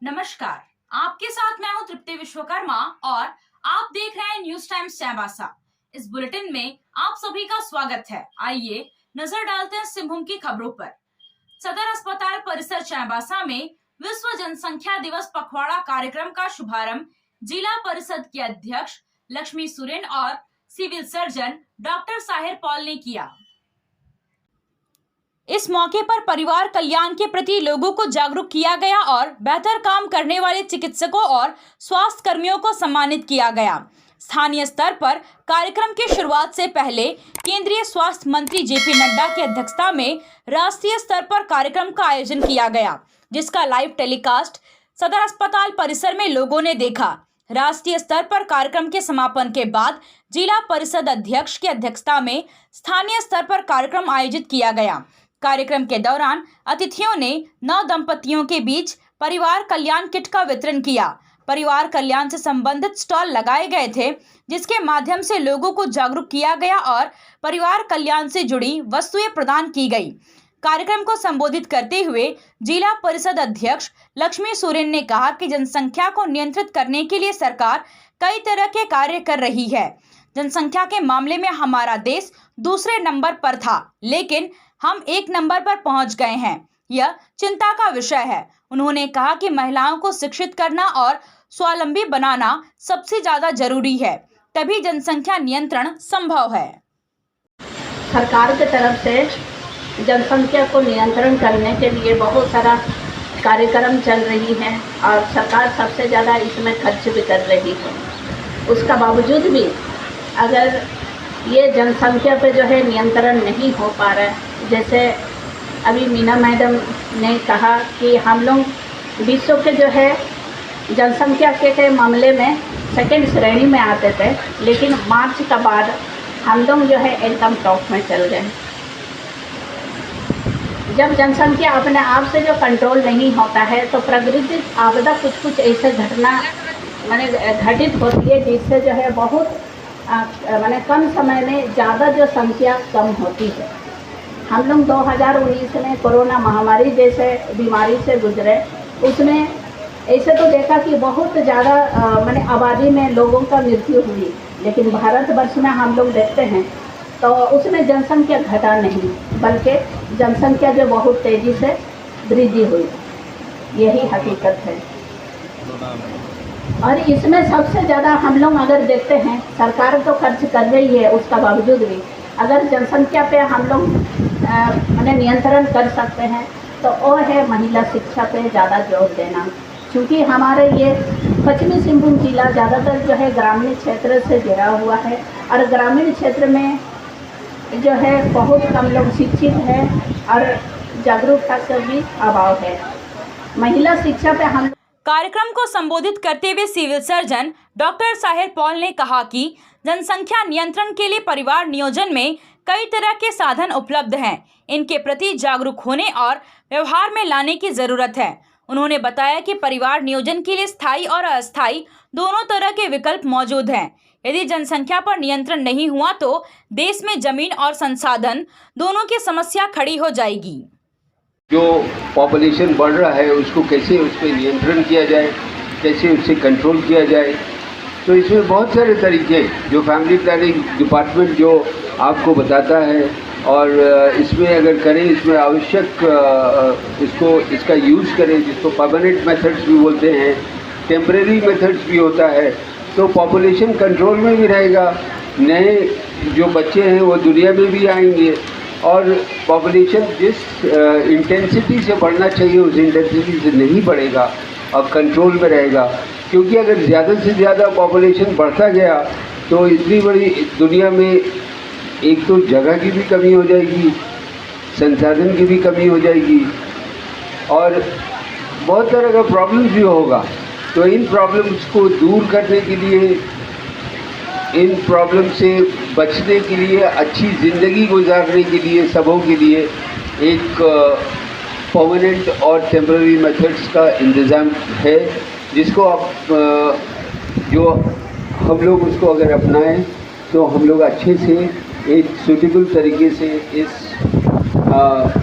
नमस्कार, आपके साथ मैं हूं तृप्ति विश्वकर्मा और आप देख रहे हैं न्यूज टाइम्स चाईबासा। इस बुलेटिन में आप सभी का स्वागत है। आइए नजर डालते हैं सिंहभूम की खबरों पर। सदर अस्पताल परिसर चाईबासा में विश्व जनसंख्या दिवस पखवाड़ा कार्यक्रम का शुभारंभ जिला परिषद के अध्यक्ष लक्ष्मी सुरेन और civil surgeon doctor Sahir Paul ने किया। इस मौके पर परिवार कल्याण के प्रति लोगों को जागरूक किया गया और बेहतर काम करने वाले चिकित्सकों और स्वास्थ्य कर्मियों को सम्मानित किया गया। स्थानीय स्तर पर कार्यक्रम की शुरुआत से पहले केंद्रीय स्वास्थ्य मंत्री जेपी नड्डा की अध्यक्षता में राष्ट्रीय स्तर पर कार्यक्रम का आयोजन किया गया, जिसका लाइव टेलीकास्ट सदर अस्पताल परिसर में लोगों ने देखा। राष्ट्रीय स्तर पर कार्यक्रम के समापन के बाद जिला परिषद अध्यक्ष की अध्यक्षता में स्थानीय स्तर पर कार्यक्रम आयोजित किया गया। कार्यक्रम के दौरान अतिथियों ने नव दंपतियों के बीच परिवार कल्याण किट का वितरण किया। परिवार कल्याण से संबंधित स्टॉल लगाए गए थे, जिसके माध्यम से लोगों को जागरूक किया गया और परिवार कल्याण से जुड़ी वस्तुएं प्रदान की गई। कार्यक्रम को संबोधित करते हुए जिला परिषद अध्यक्ष लक्ष्मी सोरेन ने कहा कि जनसंख्या को नियंत्रित करने के लिए सरकार कई तरह के कार्य कर रही है। जनसंख्या के मामले में हमारा देश दूसरे नंबर पर था, लेकिन हम 1 नंबर पर पहुंच गए हैं। यह चिंता का विषय है। उन्होंने कहा कि महिलाओं को शिक्षित करना और स्वावलंबी बनाना सबसे ज्यादा जरूरी है, तभी जनसंख्या नियंत्रण संभव है। सरकार की तरफ से जनसंख्या को नियंत्रण करने के लिए बहुत सारा कार्यक्रम चल रही है और सरकार सबसे ज़्यादा इसमें खर्च भी कर रही है। उसका बावजूद भी अगर ये जनसंख्या पे जो है नियंत्रण नहीं हो पा रहा है, जैसे अभी मीना मैडम ने कहा कि हम लोग विश्व के जो है जनसंख्या के मामले में सेकंड श्रेणी में आते थे, लेकिन मार्च का बाद हम लोग जो है एकदम टॉप में चल गए। जब जनसंख्या अपने आप से जो कंट्रोल नहीं होता है तो प्राकृतिक आपदा कुछ ऐसे घटना घटित होती है, जिससे जो है बहुत कम समय में ज़्यादा जो संख्या कम होती है। हम लोग 2019 में कोरोना महामारी जैसे बीमारी से गुजरे, उसमें ऐसे तो देखा कि बहुत ज़्यादा आबादी में लोगों का मृत्यु हुई, लेकिन भारतवर्ष में हम लोग देखते हैं तो उसमें जनसंख्या घटा नहीं, बल्कि जनसंख्या जो बहुत तेज़ी से वृद्धि हुई। यही हकीकत है। और इसमें सबसे ज़्यादा हम लोग अगर देखते हैं, सरकार तो खर्च कर रही है, उसका बावजूद भी अगर जनसंख्या पे हम लोग नियंत्रण कर सकते हैं तो वो है महिला शिक्षा पे ज़्यादा जोर देना। क्योंकि हमारे ये पश्चिमी सिंहभूम जिला ज़्यादातर जो है ग्रामीण क्षेत्र से जुड़ा हुआ है और ग्रामीण क्षेत्र में जो है बहुत कम लोग शिक्षित हैं और जागरूकता का भी अभाव है। महिला शिक्षा पे हम कार्यक्रम को संबोधित करते हुए civil surgeon doctor Sahir Paul ने कहा कि जनसंख्या नियंत्रण के लिए परिवार नियोजन में कई तरह के साधन उपलब्ध हैं। इनके प्रति जागरूक होने और व्यवहार में लाने की जरूरत है। उन्होंने बताया कि परिवार नियोजन के लिए स्थायी और अस्थायी दोनों तरह के विकल्प मौजूद हैं। यदि जनसंख्या पर नियंत्रण नहीं हुआ तो देश में जमीन और संसाधन दोनों की समस्या खड़ी हो जाएगी। जो पॉपुलेशन बढ़ रहा है उसको कैसे उस पर नियंत्रण किया जाए, कैसे उससे कंट्रोल किया जाए, तो इसमें बहुत सारे तरीके जो फैमिली प्लानिंग डिपार्टमेंट जो आपको बताता है और इसमें अगर करें, इसमें आवश्यक इसका यूज़ करें, जिसको परमानेंट मेथड्स भी बोलते हैं, टेम्परेरी मेथड्स भी होता है, तो पॉपुलेशन कंट्रोल में भी रहेगा। नए जो बच्चे हैं वो दुनिया में भी आएंगे और पॉपुलेशन जिस इंटेंसिटी से बढ़ना चाहिए उस इंटेंसिटी से नहीं बढ़ेगा और कंट्रोल में रहेगा। क्योंकि अगर ज़्यादा से ज़्यादा पॉपुलेशन बढ़ता गया तो इतनी बड़ी दुनिया में एक तो जगह की भी कमी हो जाएगी, संसाधन की भी कमी हो जाएगी और बहुत तरह का प्रॉब्लम्स भी होगा। तो इन प्रॉब्लम्स को दूर करने के लिए, इन प्रॉब्लम से बचने के लिए, अच्छी ज़िंदगी गुजारने के लिए सबों के लिए एक परमानेंट और टेम्पररी मेथड्स का इंतज़ाम है, जिसको आप जो हम लोग उसको अगर अपनाएं तो हम लोग अच्छे से एक सूटेबल तरीके से इस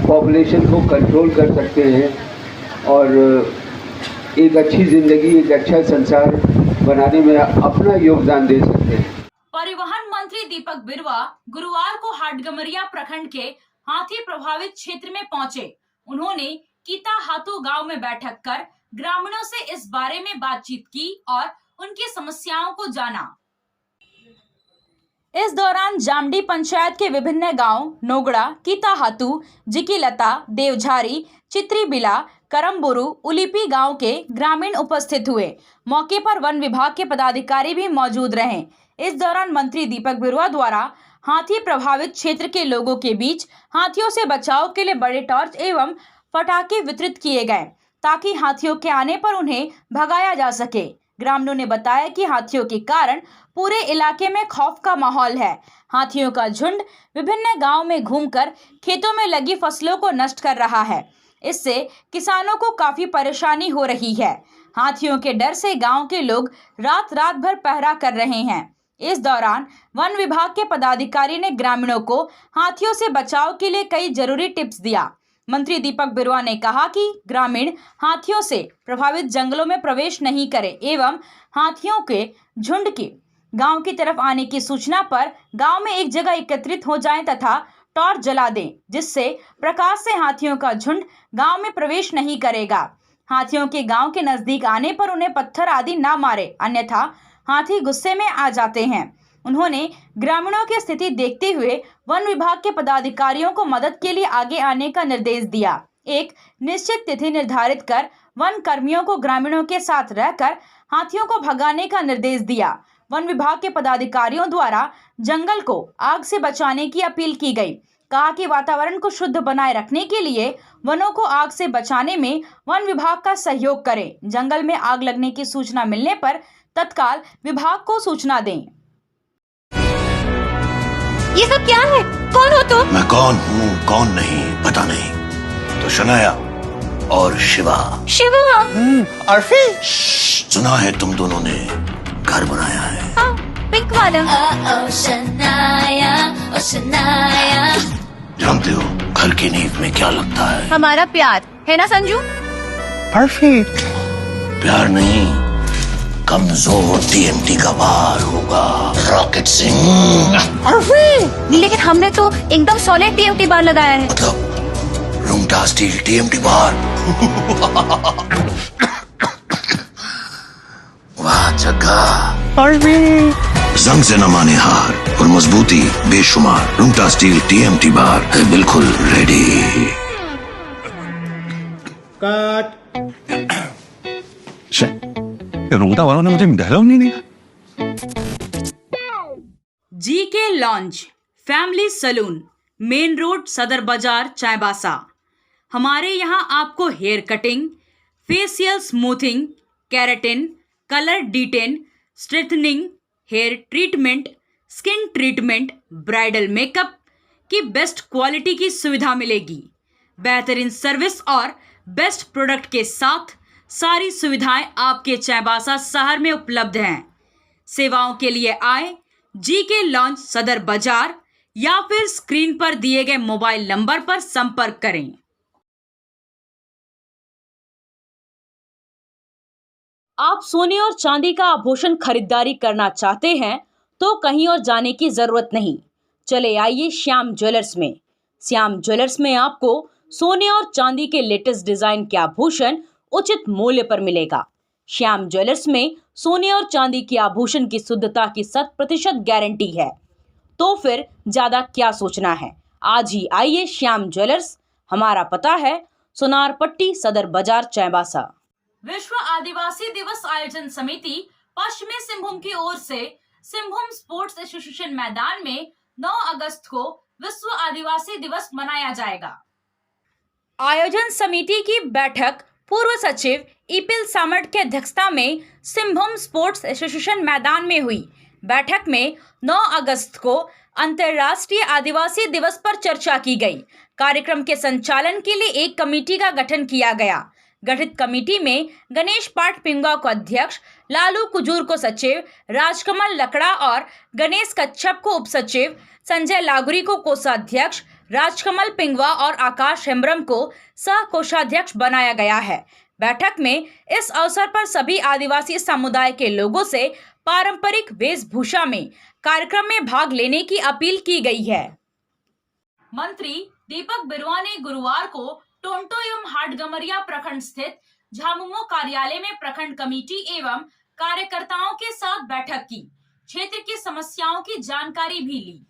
पॉपुलेशन को कंट्रोल कर सकते हैं और एक अच्छी ज़िंदगी, एक अच्छा संसार बनाने में अपना योगदान दे सकते हैं। परिवहन मंत्री दीपक बिरुवा गुरुवार को हाटगमरिया प्रखंड के हाथी प्रभावित क्षेत्र में पहुंचे। उन्होंने कीता हाथू गांव में बैठक कर ग्रामीणों से इस बारे में बातचीत की और उनकी समस्याओं को जाना। इस दौरान जामडी पंचायत के विभिन्न गांव नोगड़ा, कीता हाथू, जिकीलता, देवझारी, चित्रीबिला, करमबुरु, उलिपी गांव के ग्रामीण उपस्थित हुए। मौके पर वन विभाग के पदाधिकारी भी मौजूद रहे। इस दौरान मंत्री दीपक बिरुवा द्वारा हाथी प्रभावित क्षेत्र के लोगों के बीच हाथियों से बचाव के लिए बड़े टॉर्च एवं पटाखे वितरित किए गए ताकि हाथियों के आने पर उन्हें भगाया जा सके। ग्रामीणों ने बताया कि हाथियों के कारण पूरे इलाके में खौफ का माहौल है। हाथियों का झुंड विभिन्न गांवों में घूमकर खेतों में लगी फसलों को नष्ट कर रहा है। इससे किसानों को काफी परेशानी हो रही है। हाथियों के डर से गांव के लोग रात भर पहरा कर रहे हैं। इस दौरान वन विभाग के पदाधिकारी ने ग्रामीणों को हाथियों से बचाव के लिए कई जरूरी टिप्स दिया। मंत्री दीपक बिरुवा ने कहा कि ग्रामीण हाथियों से प्रभावित जंगलों में प्रवेश नहीं करें एवं हाथियों के झुंड के गांव की तरफ आने की सूचना पर गांव में एक जगह एकत्रित हो जाएं तथा टॉर्च जला दें, जिससे प्रकाश से हाथियों का झुंड गांव में प्रवेश नहीं करेगा। हाथियों के गांव के नजदीक आने पर उन्हें पत्थर आदि ना मारे, अन्यथा हाथी गुस्से में आ जाते हैं। उन्होंने ग्रामीणों की स्थिति देखते हुए वन विभाग के पदाधिकारियों को मदद के लिए आगे आने का निर्देश दिया। एक निश्चित तिथि निर्धारित कर वन कर्मियों को ग्रामीणों के साथ रहकर हाथियों को भगाने का निर्देश दिया। वन विभाग के पदाधिकारियों द्वारा जंगल को आग से बचाने की अपील की गई। कहा कि वातावरण को शुद्ध बनाए रखने के लिए वनों को आग से बचाने में वन विभाग का सहयोग करें। जंगल में आग लगने की सूचना मिलने पर तत्काल विभाग को सूचना दें। ये सब क्या है? कौन हो तुम? मैं कौन हूँ कौन नहीं पता नहीं। तो शनाया और शिवा। शिवा? अर्फी। सुना है तुम दोनों ने घर बनाया है। हाँ, पिंक वाला। शनाया, ओ शनाया। जानते हो घर की नींव में क्या लगता है? हमारा प्यार है ना संजू? परफेक्ट। प्यार नहीं, कमजोर टीएमटी का वार होगा। रॉकेट सिंह। लेकिन हमने तो एकदम सॉलिड टीएमटी बार लगाया है। मतलब रूंगटा स्टील टीएमटी बार। वाह जगह। जंग से न माने हार और मजबूती बेशुमार। रूंगटा स्टील टीएमटी बार है बिल्कुल रेडी। रूंगटा वालों ने मुझे डायलॉग नहीं दिया। GK lounge family saloon, main road, Sadar Bazar, Chaibasa. हमारे यहाँ आपको hair cutting, facial smoothing, keratin, colour detan, straightening, hair treatment, skin treatment, bridal makeup की बेस्ट क्वालिटी की सुविधा मिलेगी। बेहतरीन सर्विस और बेस्ट प्रोडक्ट के साथ सारी सुविधाएं आपके चाईबासा शहर में उपलब्ध हैं। सेवाओं के लिए आए जीके लॉन्ज, सदर बाजार या फिर स्क्रीन पर दिए गए मोबाइल नंबर पर संपर्क करें। आप सोने और चांदी का आभूषण खरीदारी करना चाहते हैं तो कहीं और जाने की जरूरत नहीं। चले आइए श्याम ज्वेलर्स में। श्याम ज्वेलर्स में आपको सोने और चांदी के लेटेस्ट डिजाइन के आभूषण उचित मूल्य पर मिलेगा। श्याम ज्वेलर्स में सोने और चांदी के आभूषण की शुद्धता की 100% गारंटी है। तो फिर ज्यादा क्या सोचना है, आज ही आइए श्याम ज्वेलर्स। हमारा पता है सोनार पट्टी, सदर बाजार, चाईबासा। विश्व आदिवासी दिवस आयोजन समिति पश्चिमी सिंहभूम की ओर से सिंहभूम स्पोर्ट्स एसोसिएशन मैदान में 9 अगस्त को विश्व आदिवासी दिवस मनाया जाएगा। आयोजन समिति की बैठक पूर्व सचिव ईपिल सामट के अध्यक्षता में सिंहभूम स्पोर्ट्स एसोसिएशन मैदान में हुई। बैठक में 9 अगस्त को अंतर्राष्ट्रीय आदिवासी दिवस पर चर्चा की गई। कार्यक्रम के संचालन के लिए एक कमेटी का गठन किया गया। गठित कमेटी में गणेश पाठ पिंगवा को अध्यक्ष, लालू कुजूर को सचिव, राजकमल लकड़ा और गणेश कच्छप को उपसचिव, संजय लागुरी को कोषाध्यक्ष, राजकमल पिंगवा और आकाश हेम्ब्रम को सह कोषाध्यक्ष बनाया गया है। बैठक में इस अवसर पर सभी आदिवासी समुदाय के लोगों से पारंपरिक वेशभूषा में कार्यक्रम में भाग लेने की अपील की गई है। मंत्री दीपक बिरुआ ने गुरुवार को टोंटो एवं हाटगमरिया प्रखंड स्थित झामुमो कार्यालय में प्रखंड कमेटी एवं कार्यकर्ताओं के साथ बैठक की, क्षेत्र की समस्याओं की जानकारी भी ली।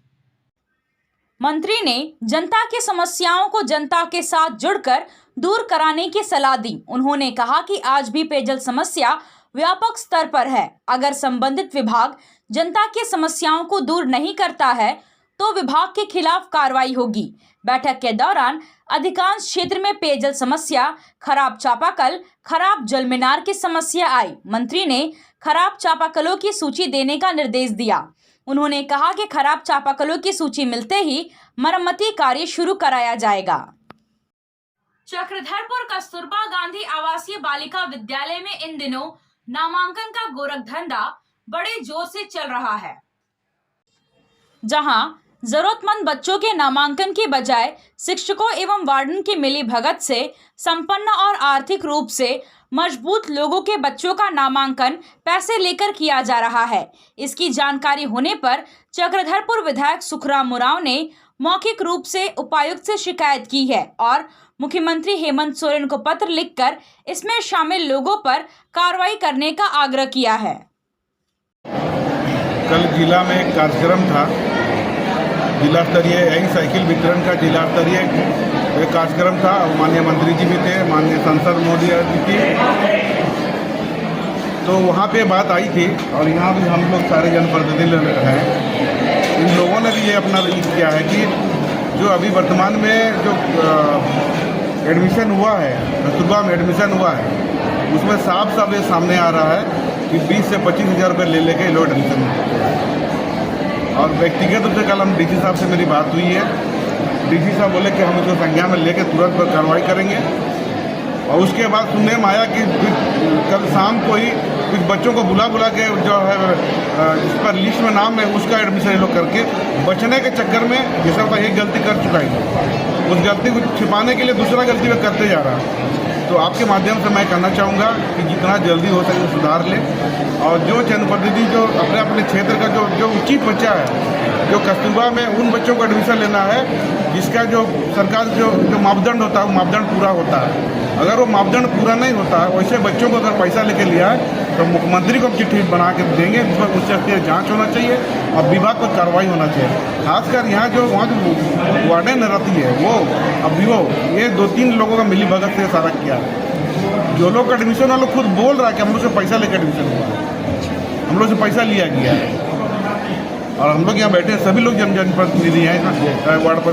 मंत्री ने जनता की समस्याओं को जनता के साथ जुड़कर दूर कराने की सलाह दी। उन्होंने कहा कि आज भी पेयजल समस्या व्यापक स्तर पर है। अगर संबंधित विभाग जनता की समस्याओं को दूर नहीं करता है तो विभाग के खिलाफ कार्रवाई होगी। बैठक के दौरान अधिकांश क्षेत्र में पेयजल समस्या, खराब चापाकल, खराब जल मीनार की समस्या आई। मंत्री ने खराब चापाकलों की सूची देने का निर्देश दिया। उन्होंने कहा कि खराब चापाकलों की सूची मिलते ही मरम्मती कार्य शुरू कराया जाएगा। चक्रधरपुर कस्तूरबा गांधी आवासीय बालिका विद्यालय में इन दिनों नामांकन का गोरखधंधा बड़े जोर से चल रहा है, जहां जरूरतमंद बच्चों के नामांकन की बजाय शिक्षकों एवं वार्डन की मिली भगत से संपन्न और आर्थिक रूप से मजबूत लोगों के बच्चों का नामांकन पैसे लेकर किया जा रहा है। इसकी जानकारी होने पर चक्रधरपुर विधायक सुखराम उरांव ने मौखिक रूप से उपायुक्त से शिकायत की है और मुख्यमंत्री हेमंत सोरेन को पत्र लिखकर इसमें शामिल लोगों पर कार्रवाई करने का आग्रह किया है। कल जिला में एक कार्यक्रम था, जिला स्तरीय यही साइकिल वितरण का जिला स्तरीय एक कार्यक्रम था। माननीय मंत्री जी भी थे, माननीय सांसद मोदी जी थी, तो वहाँ पे बात आई थी और यहाँ भी हम लोग सारे जनप्रतिनिधि हैं। इन लोगों ने भी ये अपना लिस्ट किया है कि जो अभी वर्तमान में जो एडमिशन हुआ है, कस्तूरबा में एडमिशन हुआ है, उसमें साफ साफ ये सामने आ रहा है कि 20 से 25 हज़ार रुपये ले लेके लोग एडमिशन में। और व्यक्तिगत रूप से कल हम डीसी साहब से मेरी बात हुई है। डीसी साहब बोले कि हम इसको संज्ञान में लेकर तुरंत पर कार्रवाई करेंगे। और उसके बाद सुनने में आया कि कल शाम को ही कुछ बच्चों को बुला के जो है जिस पर लिस्ट में नाम है उसका एडमिशन लोग करके बचने के चक्कर में ये सब एक गलती कर चुका है, उस गलती को छिपाने के लिए दूसरा गलती में करते जा रहा है। तो आपके माध्यम से मैं कहना चाहूँगा कि जितना जल्दी हो सके सुधार ले और जो जनप्रतिनिधि जो अपने अपने क्षेत्र का जो उचित बच्चा है, जो कस्तूरबा में उन बच्चों को एडमिशन लेना है जिसका जो सरकार जो मापदंड होता है वो मापदंड पूरा होता है। अगर वो मापदंड पूरा नहीं होता है, वैसे बच्चों को अगर पैसा लेके लिया है तो मुख्यमंत्री को चिट्ठी बना के देंगे, जिस पर उच्च स्तरीय जाँच होना चाहिए और विभाग पर कार्रवाई होना चाहिए। खासकर यहाँ जो वहाँ जो वार्डन रहती है वो अभी वो ये 2-3 लोगों का मिली भगत से सारा किया है। जो लोग एडमिशन वाले खुद बोल रहा है कि हम लोग से पैसा लेकर एडमिशन हुआ है, हम लोग से पैसा लिया गया है। और हम लोग यहाँ बैठे सभी लोग जनप्रतिनिधि हैं, वार्ड पर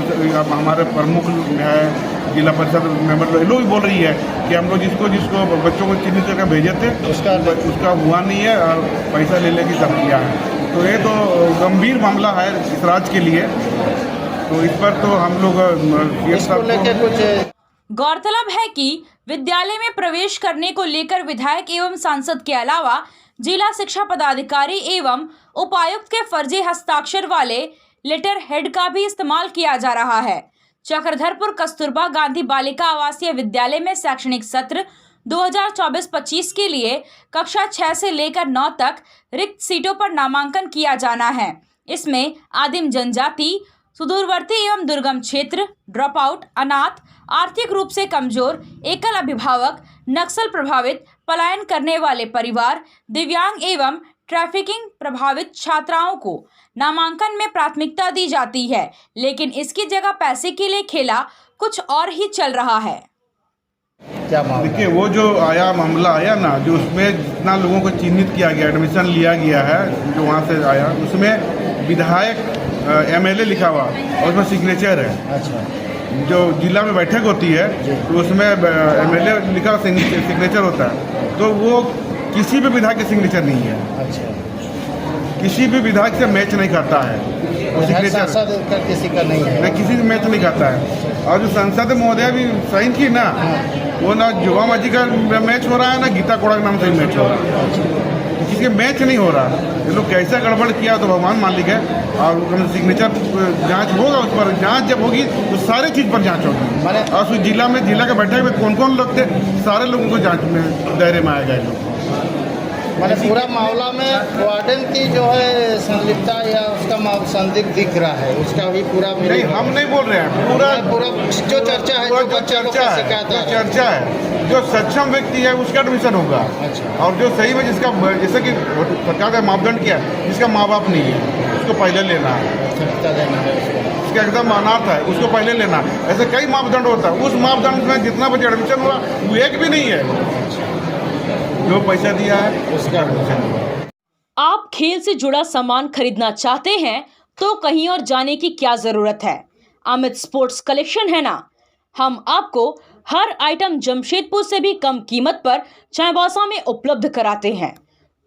हमारे प्रमुख है, जिला परिषद मेंबर लोग भी बोल रही है कि हम लोग जिसको बच्चों को चिन्हित करके भेजे थे उसका हुआ नहीं है और पैसा ले लेके सब किया है। तो ये तो गंभीर मामला है इस राज्य के लिए, तो इस पर तो हम लोग गौरतलब है कि विद्यालय में प्रवेश करने को लेकर विधायक एवं सांसद के अलावा जिला शिक्षा पदाधिकारी एवं उपायुक्त के फर्जी हस्ताक्षर वाले लेटर हेड का भी इस्तेमाल किया जा रहा है। चक्रधरपुर कस्तूरबा गांधी बालिका आवासीय विद्यालय में शैक्षणिक सत्र 2024-25 के लिए कक्षा 6 से लेकर 9 तक रिक्त सीटों पर नामांकन किया जाना है। इसमें आदिम जनजाति, सुदूरवर्ती एवं दुर्गम क्षेत्र, ड्रॉप आउट, अनाथ, आर्थिक रूप से कमजोर, एकल अभिभावक, नक्सल प्रभावित, पलायन करने वाले परिवार, दिव्यांग एवं ट्रैफिकिंग प्रभावित छात्राओं को नामांकन में प्राथमिकता दी जाती है, लेकिन इसकी जगह पैसे के लिए खेला कुछ और ही चल रहा है। क्या देखिए, वो जो मामला आया ना, जो उसमें जितना लोगों को चिन्हित किया गया, एडमिशन लिया गया है, जो वहाँ से आया उसमें विधायक MLA लिखा हुआ और उसमें सिग्नेचर है। अच्छा। जो जिला में बैठक होती है तो उसमें MLA लिखा सिग्नेचर होता है, तो वो किसी भी विधायक के सिग्नेचर नहीं है। अच्छा। किसी भी विधायक से मैच नहीं खाता है वो सिग्नेचर, किसी का नहीं है, किसी से मैच नहीं खाता है। और जो सांसद महोदय भी साइन की ना, वो ना जुवा माजी का मैच हो रहा है ना गीता कोड़ा के नाम से मैच हो रहा है। किसी मैच नहीं हो रहा। ये लोग कैसा गड़बड़ किया तो भगवान मालिक है। और सिग्नेचर जांच होगा, उस पर जांच जब होगी तो सारे चीज़ पर जांच होगी। और उस जिला के बैठक में कौन कौन लोग थे, सारे लोगों को जांच में दायरे में आएगा। लोग मैंने पूरा मामला में वार्डन की जो है संलिप्तता या उसका संदिग्ध दिख रहा है, उसका भी पूरा नहीं, हम नहीं बोल रहे हैं। पूरा जो चर्चा है, जो चर्चा है, जो सक्षम व्यक्ति है उसका एडमिशन होगा। अच्छा। और जो सही में जिसका, जैसे कि सरकार का मापदंड किया है, जिसका माँ बाप नहीं है उसको पहले लेना है, उसका एकदम अनाथ है उसको पहले लेना है। ऐसे कई मापदंड होता है, उस मापदंड में जितना बच्चे एडमिशन हुआ वो एक भी नहीं है। जो पैसा दिया है उसका एडमिशन हुआ। आप खेल से जुड़ा सामान खरीदना चाहते हैं तो कहीं और जाने की क्या जरूरत है। अमित स्पोर्ट्स कलेक्शन है ना। हम आपको हर आइटम जमशेदपुर से भी कम कीमत पर चाईबासा में उपलब्ध कराते हैं।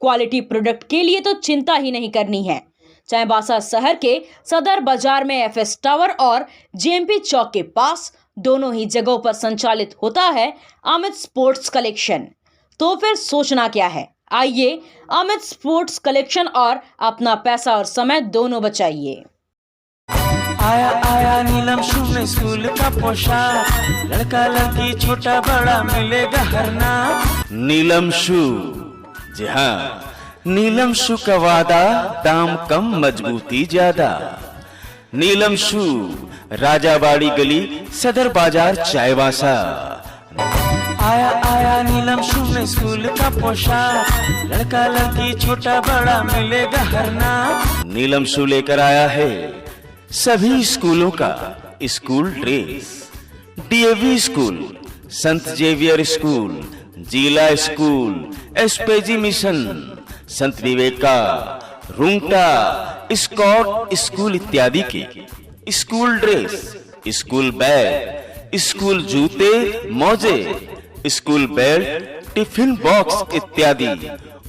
क्वालिटी प्रोडक्ट के लिए तो चिंता ही नहीं करनी है। चाईबासा शहर के सदर बाजार में एफएस टावर और जेएमपी चौक के पास दोनों ही जगहों पर संचालित होता है अमित स्पोर्ट्स कलेक्शन। तो फिर सोचना क्या है, आइए अमित स्पोर्ट्स कलेक्शन और अपना पैसा और समय दोनों बचाइए। आया आया नीलम शू में स्कूल का पोशाक, लड़का लड़की छोटा बड़ा मिलेगा हर नाम। नीलम शू, जी हाँ, नीलम शू का वादा, दाम कम मजबूती ज्यादा। नीलम शू, राजाबाड़ी गली, सदर बाजार, चाईबासा। आया आया नीलम शू में स्कूल का पोशाक, लड़का लड़की छोटा बड़ा मिलेगा हर नाम। नीलम शू लेकर आया है सभी स्कूलों का स्कूल ड्रेस। डीएवी स्कूल, संत जेवियर स्कूल, जिला स्कूल, एसपीजी मिशन, संत विवेका, रुंगटा, स्कॉट स्कूल इत्यादि के school dress, school bag, school जूते, मोजे, स्कूल बेल्ट, टिफिन बॉक्स इत्यादि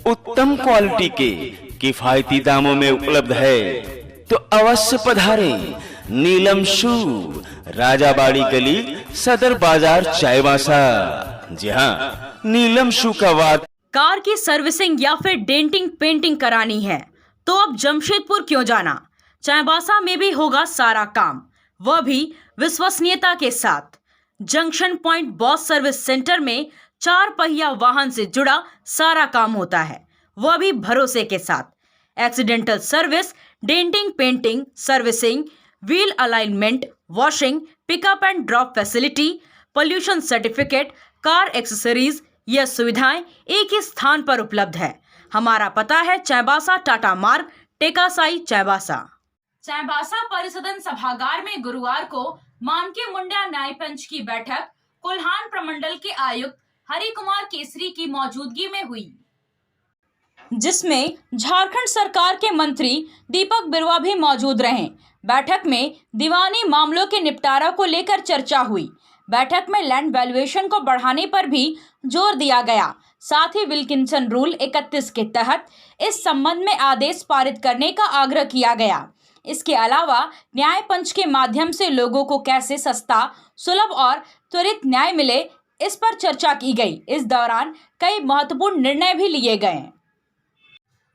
उत्तम क्वालिटी के किफायती दामों में उपलब्ध है। तो अवश्य पधारें नीलम शू, राजाबाड़ी गली, सदर बाजार, चाईबासा। जी हाँ, नीलम शू का वाद। कार की सर्विसिंग या फिर डेंटिंग पेंटिंग करानी है तो अब जमशेदपुर क्यों जाना। चाईबासा में भी होगा सारा काम, वह भी विश्वसनीयता के साथ। Junction point boss service centre में 4 पहिया वाहन से जुड़ा सारा काम होता है, वह भी भरोसे के साथ। Accidental service, denting painting, servicing, wheel alignment, washing, pickup and drop facility, pollution certificate, car accessories, यह सुविधाएं एक ही स्थान पर उपलब्ध है। हमारा पता है चाईबासा टाटा मार्ग, टेकासाई, चाईबासा। चाईबासा परिसदन सभागार में गुरुवार को मानके मुंडा न्याय पंच की बैठक कोल्हान प्रमंडल के आयुक्त हरि कुमार केसरी की मौजूदगी में हुई, जिसमें झारखंड सरकार के मंत्री दीपक बिरुवा भी मौजूद रहे। बैठक में दीवानी मामलों के निपटारा को लेकर चर्चा हुई। बैठक में लैंड वैल्यूएशन को बढ़ाने पर भी जोर दिया गया। साथ ही विल्किंसन रूल 31 के तहत इस संबंध में आदेश पारित करने का आग्रह किया गया। इसके अलावा न्याय पंच के माध्यम से लोगों को कैसे सस्ता, सुलभ और त्वरित न्याय मिले, इस पर चर्चा की गई। इस दौरान कई महत्वपूर्ण निर्णय भी लिए गए।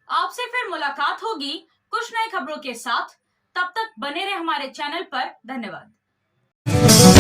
आपसे फिर मुलाकात होगी कुछ नई खबरों के साथ। तब तक बने रहे हमारे चैनल पर। धन्यवाद।